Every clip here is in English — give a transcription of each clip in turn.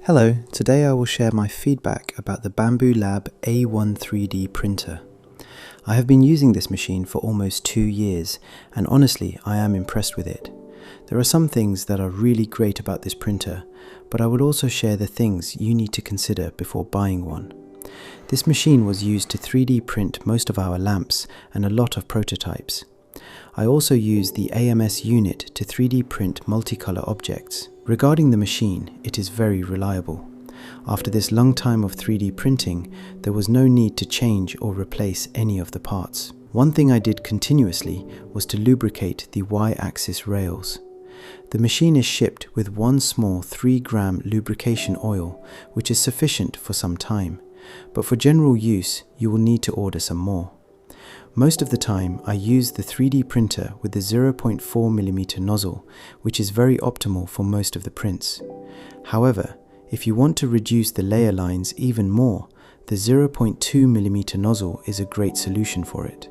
Hello, today I will share my feedback about the Bambu Lab A1 3D printer. I have been using this machine for almost 2 years, and honestly I am impressed with it. There are some things that are really great about this printer, but I will also share the things you need to consider before buying one. This machine was used to 3D print most of our lamps and a lot of prototypes. I also used the AMS unit to 3D print multicolor objects. Regarding the machine, it is very reliable. After this long time of 3D printing, there was no need to change or replace any of the parts. One thing I did continuously was to lubricate the Y-axis rails. The machine is shipped with one small 3-gram lubrication oil, which is sufficient for some time, but for general use, you will need to order some more. Most of the time, I use the 3D printer with the 0.4mm nozzle, which is very optimal for most of the prints. However, if you want to reduce the layer lines even more, the 0.2mm nozzle is a great solution for it.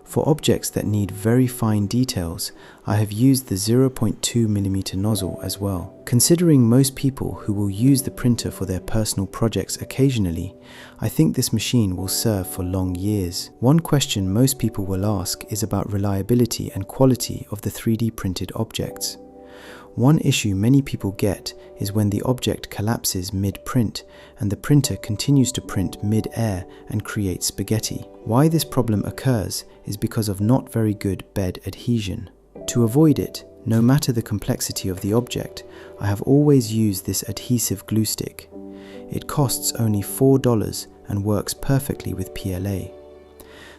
For objects that need very fine details, I have used the 0.2mm nozzle as well. Considering most people who will use the printer for their personal projects occasionally, I think this machine will serve for long years. One question most people will ask is about reliability and quality of the 3D printed objects. One issue many people get is when the object collapses mid-print and the printer continues to print mid-air and create spaghetti. Why this problem occurs is because of not very good bed adhesion. To avoid it, no matter the complexity of the object, I have always used this adhesive glue stick. It costs only $4 and works perfectly with PLA.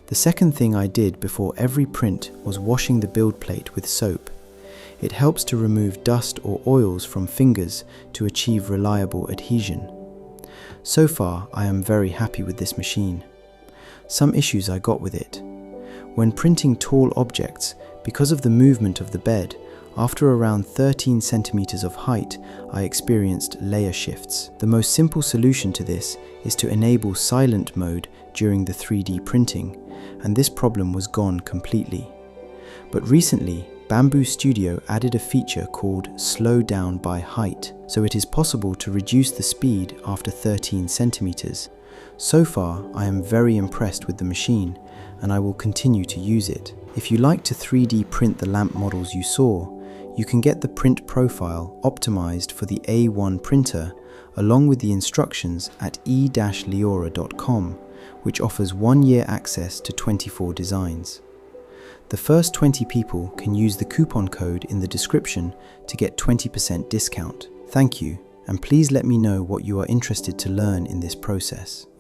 The second thing I did before every print was washing the build plate with soap. It helps to remove dust or oils from fingers to achieve reliable adhesion. So far, I am very happy with this machine. Some issues I got with it. When printing tall objects, because of the movement of the bed, after around 13 centimeters of height, I experienced layer shifts. The most simple solution to this is to enable silent mode during the 3D printing, and this problem was gone completely. But recently, Bambu Studio added a feature called Slow Down by Height, so it is possible to reduce the speed after 13 centimeters. So far, I am very impressed with the machine, and I will continue to use it. If you like to 3D print the lamp models you saw, you can get the print profile optimized for the A1 printer, along with the instructions at e-leora.com, which offers 1-year access to 24 designs. The first 20 people can use the coupon code in the description to get 20% discount. Thank you, and please let me know what you are interested to learn in this process.